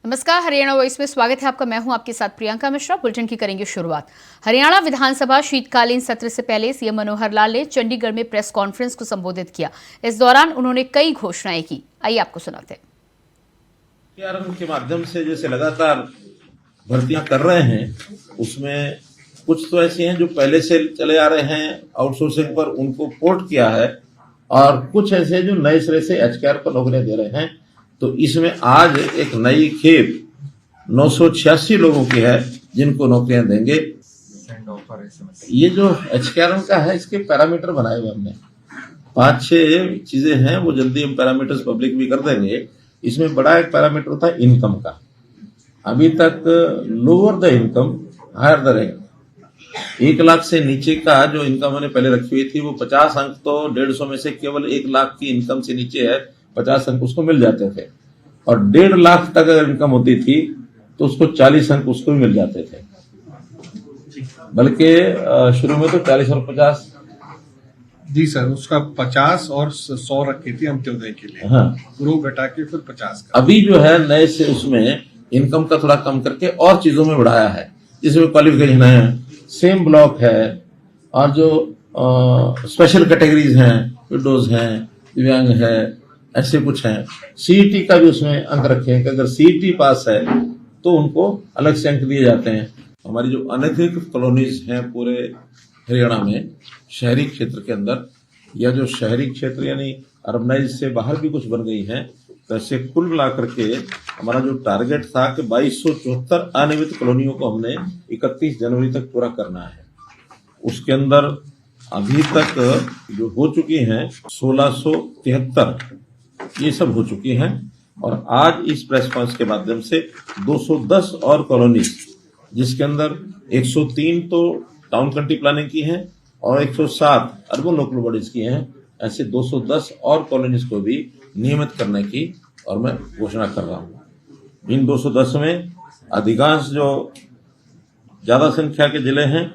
नमस्कार, हरियाणा वॉइस में स्वागत है आपका। मैं हूं आपके साथ प्रियंका मिश्रा। बुलेटिन की करेंगे शुरुआत। हरियाणा विधानसभा शीतकालीन सत्र से पहले सीएम मनोहर लाल ने चंडीगढ़ में प्रेस कॉन्फ्रेंस को संबोधित किया। इस दौरान उन्होंने कई घोषणाएं की। आइए आपको सुनाते हैं। के माध्यम से जैसे लगातार भर्तियां कर रहे हैं, उसमें कुछ तो ऐसी हैं जो पहले से चले आ रहे हैं, आउटसोर्सिंग पर उनको पोर्ट किया है, और कुछ ऐसे जो नए सिरे से एचकेआर पर नौकरियां दे रहे हैं। तो इसमें आज एक नई खेप 986 लोगों की है जिनको नौकरियां देंगे। ये जो एचकेआर का है, इसके पैरामीटर बनाए हुए हमने 5-6 चीजें हैं, वो जल्दी हम पैरामीटर्स पब्लिक भी कर देंगे। इसमें बड़ा एक पैरामीटर था इनकम का। अभी तक lower the income higher the rank, 1 lakh से नीचे का जो इनकम मैंने पहले रखी हुई थी वो 50 अंक, तो 150 में से केवल 1 लाख की इनकम से नीचे है 50 अंक उसको मिल जाते थे, और 1.5 लाख तक अगर इनकम होती थी तो उसको 40 अंक उसको भी मिल जाते थे। बल्कि शुरू में तो 40 और 50 जी सर, उसका 50 और 100 रखी थी अंत्योदय के लिए। हाँ, वो घटा के फिर 50 का। अभी जो है नए से उसमें इनकम का थोड़ा कम करके और चीजों में बढ़ाया है, जिसमें क्वालिफिकेशन है, सेम ब्लॉक है, और जो स्पेशल कैटेगरीज हैं, विडोज हैं, दिव्यांग है, ऐसे कुछ हैं। सीईटी का भी उसमें अंक रखे हैं कि अगर सीईटी पास है तो उनको अलग से अंक दिए जाते हैं। हमारी जो अनधिकृत कॉलोनीज हैं पूरे हरियाणा में, शहरी क्षेत्र के अंदर, या जो शहरी क्षेत्र यानी अर्बनाइज से बाहर भी कुछ बन गई हैं, तो ऐसे कुल मिलाकर के हमारा जो टारगेट था कि 2274 अनियमित कॉलोनियों को हमने 31 जनवरी तक पूरा करना है। उसके अंदर अभी तक जो हो चुकी हैं 1673, ये सब हो चुकी हैं। और आज इस प्रेस कॉन्फ्रेंस के माध्यम से 210 और कॉलोनी, जिसके अंदर 103 तो टाउन कंट्री प्लानिंग की हैं और 107 अर्बन लोकल बॉडीज की हैं, ऐसे 210 और कॉलोनीज को भी नियमित करने की और मैं घोषणा कर रहा हूँ। इन 210 में अधिकांश जो ज्यादा संख्या के जिले हैं,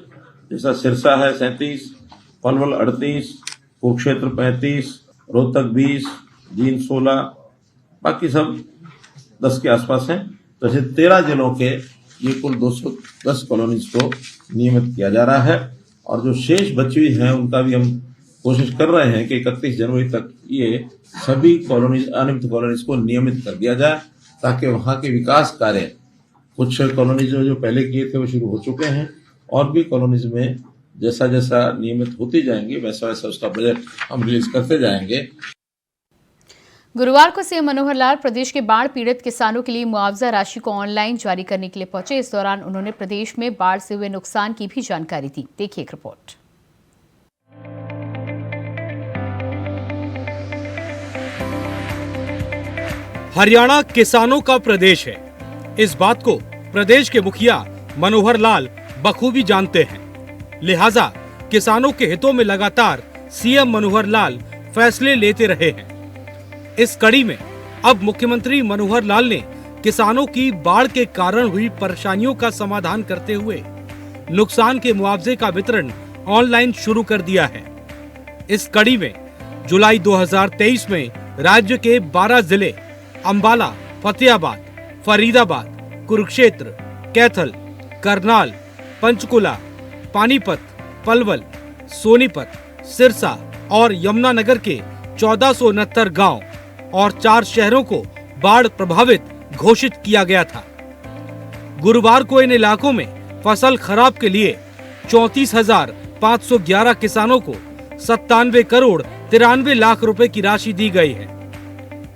जैसा सिरसा है 37, पलवल 38, कुरुक्षेत्र 35, रोहतक 20, जींद 16, बाकी सब 10 के आसपास हैं। तो ऐसे 13 जिलों के ये कुल 210 कॉलोनीज को नियमित किया जा रहा है, और जो शेष बची हुई हैं उनका भी हम कोशिश कर रहे हैं कि 31 जनवरी तक ये सभी कॉलोनीज, अनियमित कॉलोनीज को नियमित कर दिया जाए, ताकि वहाँ के विकास कार्य, कुछ कॉलोनीज जो पहले किए थे वो शुरू हो चुके हैं, और भी कॉलोनीज में जैसा जैसा नियमित होती जाएंगे वैसा वैसा उसका बजट हम रिलीज करते जाएंगे। गुरुवार को सीएम मनोहर लाल प्रदेश के बाढ़ पीड़ित किसानों के लिए मुआवजा राशि को ऑनलाइन जारी करने के लिए पहुंचे। इस दौरान उन्होंने प्रदेश में बाढ़ से हुए नुकसान की भी जानकारी दी। देखिए एक रिपोर्ट। हरियाणा किसानों का प्रदेश है। इस बात को प्रदेश के मुखिया मनोहर लाल बखूबी जानते हैं। लिहाजा किसानों के हितों में लगातार सीएम मनोहर लाल फैसले लेते रहे हैं। इस कड़ी में अब मुख्यमंत्री मनोहर लाल ने किसानों की बाढ़ के कारण हुई परेशानियों का समाधान करते हुए नुकसान के मुआवजे का वितरण ऑनलाइन शुरू कर दिया है। इस कड़ी में जुलाई 2023 में राज्य के 12 जिले अंबाला, फतेहाबाद, फरीदाबाद, कुरुक्षेत्र, कैथल, करनाल, पंचकुला, पानीपत, पलवल, सोनीपत, सिरसा और यमुनानगर के 1469 गांव और 4 शहरों को बाढ़ प्रभावित घोषित किया गया था। गुरुवार को इन इलाकों में फसल खराब के लिए 34,511 किसानों को 97 करोड़ 93 लाख रुपए की राशि दी गई है।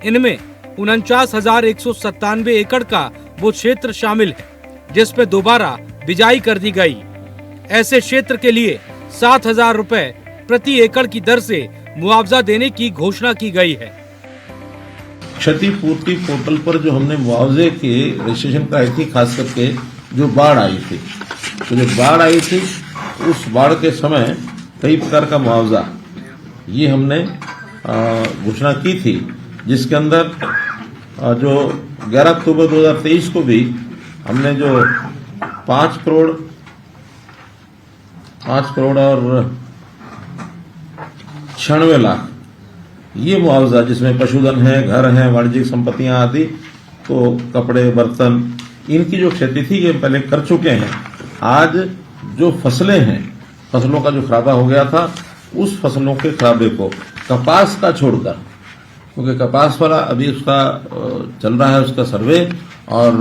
इनमें 49,197 एकड़ का वो क्षेत्र शामिल है जिसमें दोबारा बिजाई कर दी गई। ऐसे क्षेत्र के लिए 7,000 रुपए प्रति एकड़ की दर से मुआवजा देने की घोषणा की गई है। क्षतिपूर्ति पोर्टल पर जो हमने मुआवजे की रजिस्ट्रेशन कराई थी, खास करके जो बाढ़ आई थी, तो जो बाढ़ आई थी उस बाढ़ के समय कई प्रकार का मुआवजा ये हमने घोषणा की थी, जिसके अंदर जो 11 अक्टूबर 2023 को भी हमने जो 5 करोड़ और 96 लाख ये मुआवजा, जिसमें पशुधन है, घर है, वाणिज्यिक संपत्तियां आदि, को कपड़े बर्तन इनकी जो क्षति थी ये पहले कर चुके हैं। आज जो फसलें हैं, फसलों का जो खराबा हो गया था, उस फसलों के खराबे को कपास का छोड़कर, क्योंकि कपास वाला अभी उसका चल रहा है उसका सर्वे, और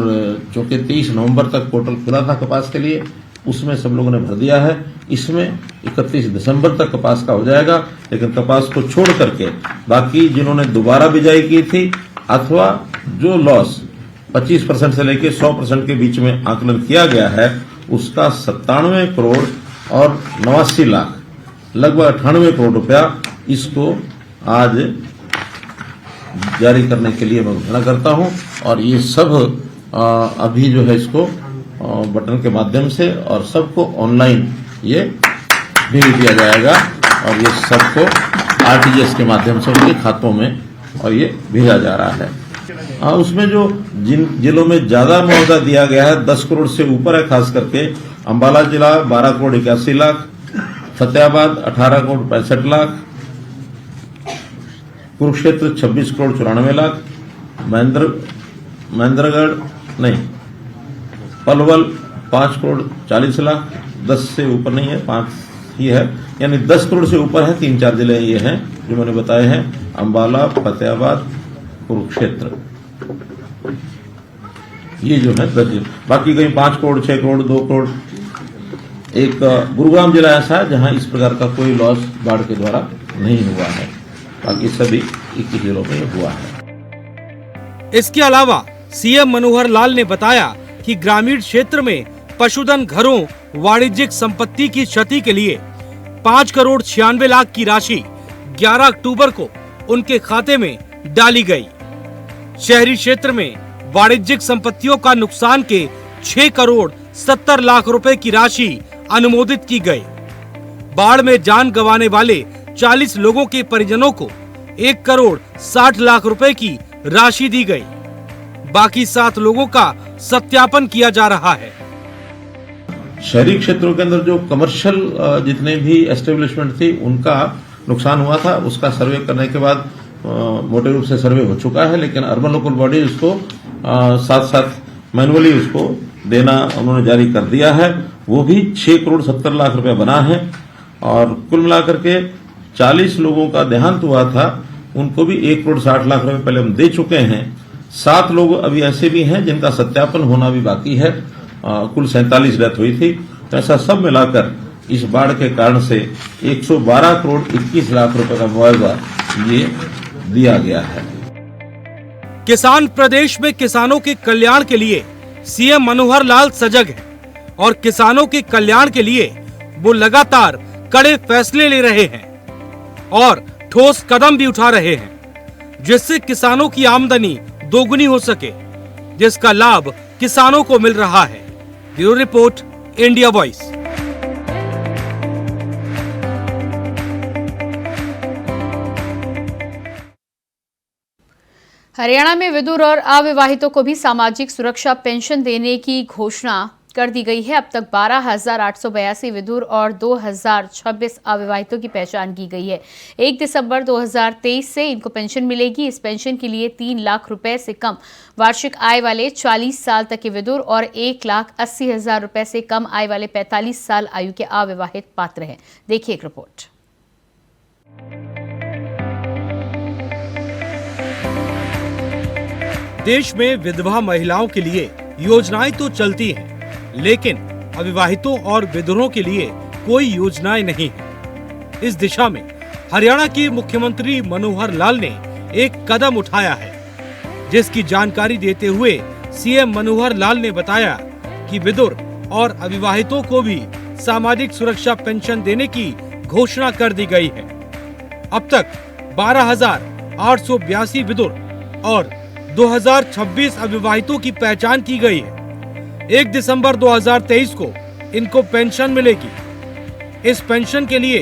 जो कि 23 नवंबर तक पोर्टल खुला था कपास के लिए, उसमें सब लोगों ने भर दिया है। इसमें 31 दिसंबर तक कपास का हो जाएगा, लेकिन कपास को छोड़ करके बाकी जिन्होंने दोबारा बिजाई की थी अथवा जो लॉस 25% से लेकर 100% के बीच में आकलन किया गया है, उसका 97 करोड़ और 89 लाख लगभग 98 करोड़ रुपया इसको आज जारी करने के लिए मैं घोषणा करता हूं। और ये सब अभी जो है इसको बटन के माध्यम से और सबको ऑनलाइन ये भेज दिया जाएगा, और ये सबको आरटीजीएस के माध्यम से उनके खातों में और ये भेजा जा रहा है। उसमें जो जिन जिलों में ज्यादा मुआवजा दिया गया है 10 करोड़ से ऊपर है, खास करके अंबाला जिला 12 करोड़ 81 लाख, फतेहाबाद 18 करोड़ 65 लाख, कुरुक्षेत्र 26 करोड़ 94 लाख, पलवल 5 करोड़ 40 लाख, 10 से ऊपर नहीं है, 5 ही है, यानी 10 करोड़ से ऊपर है। 3-4 जिले ये हैं जो मैंने बताए हैं, अंबाला, फतेहाबाद, कुरुक्षेत्र, ये जो है 10 जिले। बाकी कहीं 5 करोड़ 6 करोड़ 2 करोड़। एक गुरुग्राम जिला ऐसा है जहां इस प्रकार का कोई लॉस बाढ़ के द्वारा नहीं हुआ है, बाकी सभी 21 जिलों में हुआ है। इसके अलावा सीएम मनोहर लाल ने बताया कि ग्रामीण क्षेत्र में पशुधन घरों वाणिज्यिक संपत्ति की क्षति के लिए 5 करोड़ 96 लाख की राशि 11 अक्टूबर को उनके खाते में डाली गई। शहरी क्षेत्र में वाणिज्यिक संपत्तियों का नुकसान के 6 करोड़ 70 लाख रुपए की राशि अनुमोदित की गई। बाढ़ में जान गंवाने वाले 40 लोगों के परिजनों को 1 करोड़ 60 लाख रुपए की राशि दी गई। बाकी 7 लोगों का सत्यापन किया जा रहा है। शहरी क्षेत्रों के अंदर जो कमर्शियल जितने भी एस्टेब्लिशमेंट थी उनका नुकसान हुआ था, उसका सर्वे करने के बाद मोटे रूप से सर्वे हो चुका है, लेकिन अर्बन लोकल बॉडी उसको साथ साथ मैनुअली उसको देना उन्होंने जारी कर दिया है। वो भी 6 करोड़ 70 लाख रुपए बना है, और कुल मिलाकर के 40 लोगों का देहांत हुआ था, उनको भी 1 करोड़ 60 लाख रुपए पहले हम दे चुके हैं। 7 लोग अभी ऐसे भी हैं जिनका सत्यापन होना भी बाकी है। कुल 47 डेथ हुई थी। तो ऐसा सब मिलाकर इस बाढ़ के कारण से 112 करोड़ 21 लाख रुपए का मुआवजा ये दिया गया है। किसान प्रदेश में किसानों के कल्याण के लिए सीएम मनोहर लाल सजग हैं और किसानों के कल्याण के लिए वो लगातार कड़े फैसले ले रहे हैं और ठोस कदम भी उठा रहे हैं, जिससे किसानों की आमदनी दोगुनी हो सके, जिसका लाभ किसानों को मिल रहा है। Bureau report, India voice. Haryana में विधुर और अविवाहितों को भी सामाजिक सुरक्षा पेंशन देने की घोषणा कर दी गई है। अब तक 12,882 विधुर और 2,026 अविवाहितों की पहचान की गई है। 1 दिसंबर 2023 से इनको पेंशन मिलेगी। इस पेंशन के लिए 3 लाख रुपए से कम वार्षिक आय वाले 40 साल तक के विधुर और 1,80,000 रुपए से कम आय वाले 45 साल आयु के अविवाहित पात्र हैं। देखिए एक रिपोर्ट। देश में विधवा महिलाओं के लिए योजनाएं तो चलती हैं, लेकिन अविवाहितों और विधुरों के लिए कोई योजनाएं नहीं है। इस दिशा में हरियाणा के मुख्यमंत्री मनोहर लाल ने एक कदम उठाया है, जिसकी जानकारी देते हुए सीएम मनोहर लाल ने बताया कि विधुर और अविवाहितों को भी सामाजिक सुरक्षा पेंशन देने की घोषणा कर दी गई है। अब तक 12,882 विधुर और 2,026 अविवाहितों की पहचान की गई है। 1 दिसंबर 2023 को इनको पेंशन मिलेगी। इस पेंशन के लिए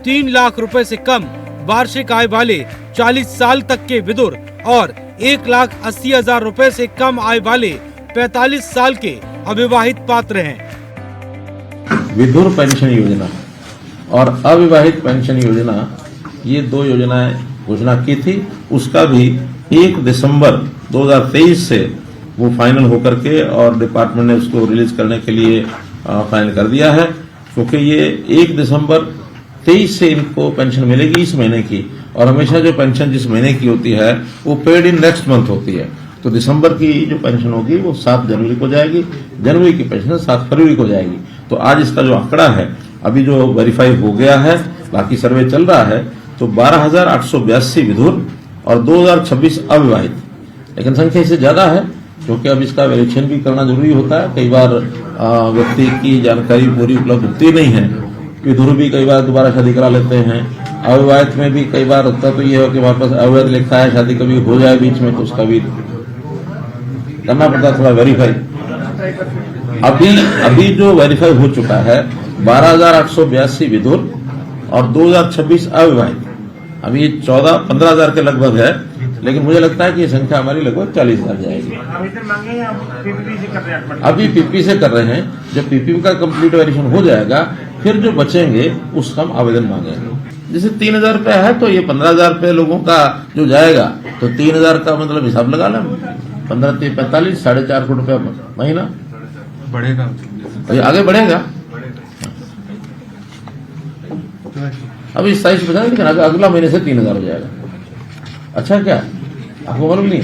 3 लाख रुपए से कम वार्षिक आय वाले 40 साल तक के विधुर और 1,80,000 रुपए से कम आय वाले 45 साल के अविवाहित पात्र हैं। विधुर पेंशन योजना और अविवाहित पेंशन योजना, ये 2 योजनाएं घोषणा की थी। उसका भी 1 दिसंबर 2023 से वो फाइनल होकर के और डिपार्टमेंट ने उसको रिलीज करने के लिए फाइनल कर दिया है, क्योंकि ये 1 दिसंबर 23 से इनको पेंशन मिलेगी इस महीने की, और हमेशा जो पेंशन जिस महीने की होती है वो पेड इन नेक्स्ट मंथ होती है। तो दिसंबर की जो पेंशन होगी वो 7 जनवरी को जाएगी, जनवरी की पेंशन 7 फरवरी को जाएगी। तो आज इसका जो आंकड़ा है अभी जो वेरीफाई हो गया है, बाकी सर्वे चल रहा है, तो 12,882 विधुर और 2,026 अविवाहित, लेकिन संख्या इससे ज्यादा है क्योंकि अब इसका वेरिफिकेशन भी करना जरूरी होता है। कई बार व्यक्ति की जानकारी पूरी उपलब्ध होती नहीं है, विधुर भी कई बार दोबारा शादी करा लेते हैं, अविवाहित में भी कई बार होता तो ये हो कि हमारे पास अविवाहित लिखा है, शादी कभी हो जाए बीच में तो उसका भी करना पड़ता है थोड़ा वेरीफाई। अभी जो वेरीफाई हो चुका है 12,882 विधुर और 2,026 अविवाहित, अभी 14-15,000 के लगभग है, लेकिन मुझे लगता है कि ये संख्या हमारी लगभग 40,000 जाएगी। अभी पीपी से कर रहे हैं, जब पीपी का कंप्लीट वेरिफिकेशन हो जाएगा फिर जो बचेंगे उसका हम आवेदन मांगेंगे। जैसे 3,000 रुपये है तो ये 15,000 रुपये लोगों का जो जाएगा, तो 3,000 का मतलब हिसाब लगा लें, 15-45 4.5 करोड़ रुपया महीना बढ़ेगा, आगे बढ़ेगा। अभी 27 बचा, लेकिन अगला महीने से 3,000 हो जाएगा। अच्छा, क्या आपको मालूम नहीं?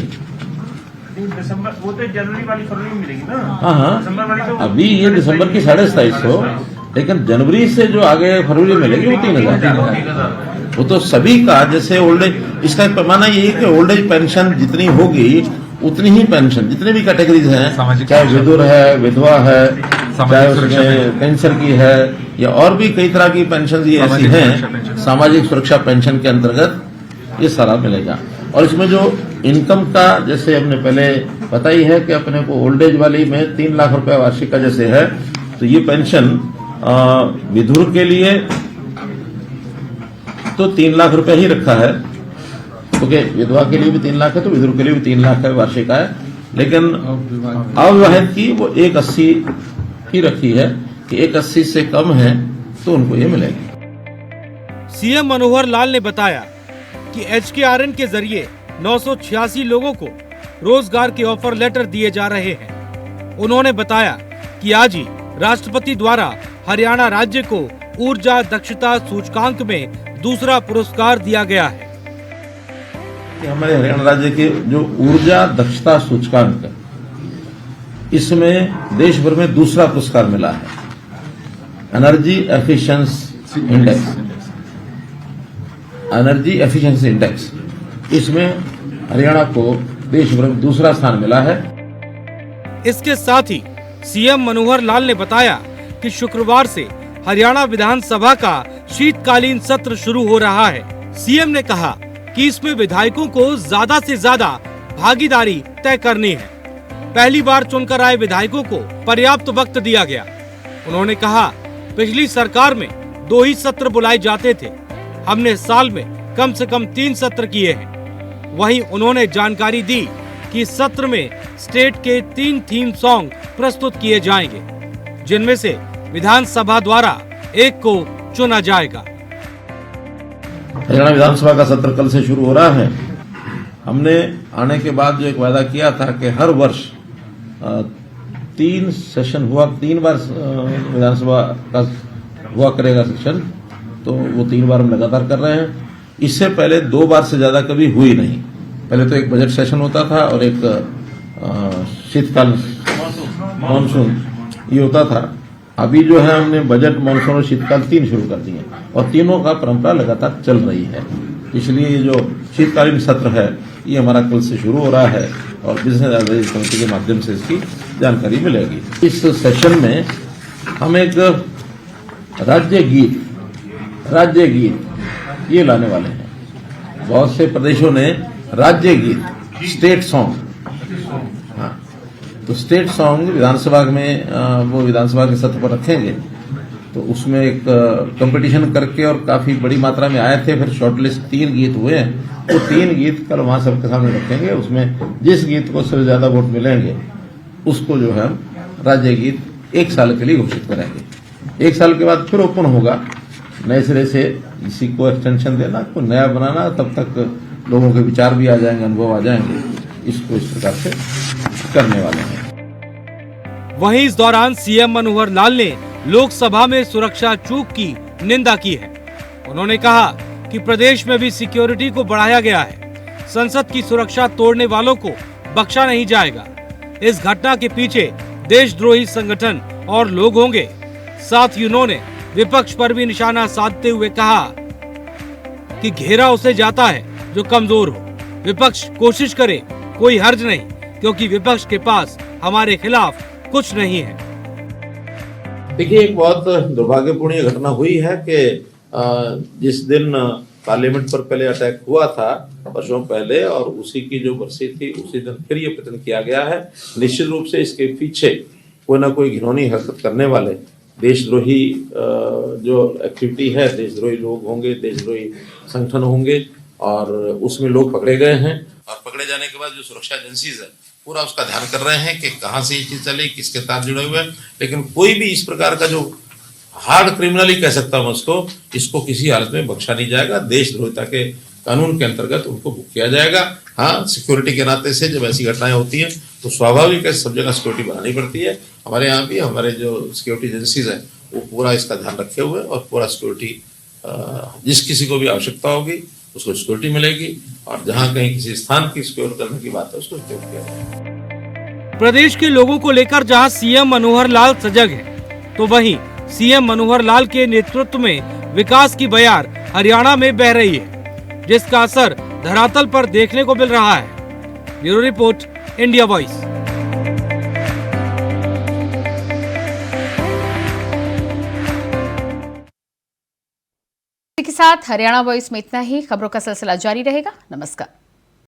दिसंबर वो तो जनवरी वाली फरवरी में मिलेगी ना। हाँ, दिसंबर वाली तो अभी ये दिसंबर की 2,250, लेकिन जनवरी से जो आगे फरवरी मिलेगी वो 3,000। वो तो सभी का, जैसे ओल्ड एज, इसका एक पैमाना ये है कि ओल्ड एज पेंशन जितनी होगी उतनी ही पेंशन जितने भी कैटेगरीज हैं, चाहे विधुर है, विधवा है, चाहे उसमें कैंसर की है या और भी कई तरह की पेंशन ये ऐसी हैं, सामाजिक सुरक्षा पेंशन के अंतर्गत ये सारा मिलेगा। और इसमें जो इनकम का, जैसे हमने पहले पता ही है कि अपने को ओल्ड एज वाली में 3 लाख रुपया वार्षिक का जैसे है, तो ये पेंशन विधुर के लिए तो 3 लाख रुपया ही रखा है, क्योंकि विधवा के लिए भी 3 लाख है तो विधुर के लिए भी 3 लाख है वार्षिक है, लेकिन अविवाहित की वो 180 ही रखी है कि 180 से कम है तो उनको ये मिलेगी। सीएम मनोहर लाल ने बताया कि HKRN के जरिए 986 लोगों को रोजगार के ऑफर लेटर दिए जा रहे हैं। उन्होंने बताया कि आज ही राष्ट्रपति द्वारा हरियाणा राज्य को ऊर्जा दक्षता सूचकांक में दूसरा पुरस्कार दिया गया है। हमारे हरियाणा राज्य के जो ऊर्जा दक्षता सूचकांक, इसमें देश भर में दूसरा पुरस्कार मिला है। एनर्जी एफिशिएंसी इंडेक्स, इसमें हरियाणा को देश भर में दूसरा स्थान मिला है। इसके साथ ही सीएम मनोहर लाल ने बताया कि शुक्रवार से हरियाणा विधानसभा का शीतकालीन सत्र शुरू हो रहा है। सीएम ने कहा कि इसमें विधायकों को ज्यादा से ज्यादा भागीदारी तय करनी है। पहली बार चुनकर आए विधायकों को पर्याप्त वक्त दिया गया। उन्होंने कहा, पिछली सरकार में 2 ही सत्र बुलाए जाते थे, हमने साल में कम से कम 3 सत्र किए हैं। वहीं उन्होंने जानकारी दी कि सत्र में स्टेट के 3 थीम सॉन्ग प्रस्तुत किए जाएंगे, जिनमें से विधानसभा द्वारा एक को चुना जाएगा। हरियाणा विधानसभा का सत्र कल से शुरू हो रहा है। हमने आने के बाद जो एक वादा किया था कि हर वर्ष 3 सेशन हुआ, 3 बार विधानसभा का हुआ करेगा सेशन, तो वो 3 बार हम लगातार कर रहे हैं। इससे पहले 2 बार से ज्यादा कभी हुई नहीं। पहले तो एक बजट सेशन होता था और एक शीतकाल मानसून ये होता था। अभी जो है हमने बजट, मानसून और शीतकाल 3 शुरू कर दिए और तीनों का परंपरा लगातार चल रही है। इसलिए ये जो शीतकालीन सत्र है ये हमारा कल से शुरू हो रहा है और बिजनेस एडवाइजरी कमेटी के माध्यम से इसकी जानकारी मिलेगी। इस सेशन में हम एक राज्य गीत ये लाने वाले हैं। बहुत से प्रदेशों ने राज्य गीत, स्टेट सॉन्ग, हाँ, तो स्टेट सॉन्ग विधानसभा में वो विधानसभा के सत्र पर रखेंगे। तो उसमें एक कंपटीशन करके और काफी बड़ी मात्रा में आए थे, फिर शॉर्टलिस्ट 3 गीत हुए हैं। तो 3 गीत कल वहां सबके सामने रखेंगे। उसमें जिस गीत को सबसे ज्यादा वोट मिलेंगे उसको जो है राज्य गीत 1 साल के लिए घोषित करेंगे। 1 साल के बाद फिर ओपन होगा नए सिरे से, इसी को एक्सटेंशन देना, को नया बनाना, तब तक लोगों के विचार भी आ जाएंगे, अनुभव आ जाएंगे। इसको इस प्रकार से करने वाले हैं। वहीं इस दौरान सीएम मनोहर लाल ने लोकसभा में सुरक्षा चूक की निंदा की है। उन्होंने कहा कि प्रदेश में भी सिक्योरिटी को बढ़ाया गया है। संसद की सुरक्षा तोड़ने वालों को बख्शा नहीं जाएगा। इस घटना के पीछे देशद्रोही संगठन और लोग होंगे। साथ ही उन्होंने विपक्ष पर भी निशाना साधते हुए कहा कि घेरा उसे जाता है जो कमजोर हो। विपक्ष कोशिश करे, कोई हर्ज नहीं, क्योंकि विपक्ष के पास हमारे खिलाफ कुछ नहीं है। देखिए, एक बहुत दुर्भाग्यपूर्ण घटना हुई है कि जिस दिन पार्लियामेंट पर पहले अटैक हुआ था वर्षों पहले, और उसी की जो बरसी थी उसी दिन फिर ये प्रयत्न किया गया है। निश्चित रूप से इसके पीछे कोई ना कोई घिनौनी हरकत करने वाले देशद्रोही जो एक्टिविटी है, देशद्रोही लोग होंगे, देशद्रोही संगठन होंगे, और उसमें लोग पकड़े गए हैं। और पकड़े जाने के बाद जो सुरक्षा एजेंसीज है पूरा उसका ध्यान कर रहे हैं कि कहाँ से ये चीज चली, किसके साथ जुड़े हुए हैं। लेकिन कोई भी इस प्रकार का जो हार्ड क्रिमिनल ही कह सकता हूं उसको, इसको किसी हालत में बख्शा नहीं जाएगा। देशद्रोहिता के कानून के अंतर्गत उनको बुक किया जाएगा। हाँ, सिक्योरिटी के नाते से जब ऐसी घटनाएं होती हैं तो स्वाभाविक है सब जगह सिक्योरिटी बढ़ानी पड़ती है। हमारे यहाँ भी हमारे जो सिक्योरिटी एजेंसीज हैं वो पूरा इसका ध्यान रखे हुए, और पूरा सिक्योरिटी जिस किसी को भी आवश्यकता होगी उसको सिक्योरिटी मिलेगी, और जहाँ कहीं किसी स्थान की सिक्योर करने की बात है उसको सिक्योर किया जाएगा। प्रदेश के लोगों को लेकर जहां सीएम मनोहर लाल सजग है, तो वहीं सीएम मनोहर लाल के नेतृत्व में विकास की बयार हरियाणा में बह रही है, जिसका असर धरातल पर देखने को मिल रहा है। Bureau report, India voice. के साथ हरियाणा वॉइस में इतना ही। खबरों का सिलसिला जारी रहेगा। नमस्कार।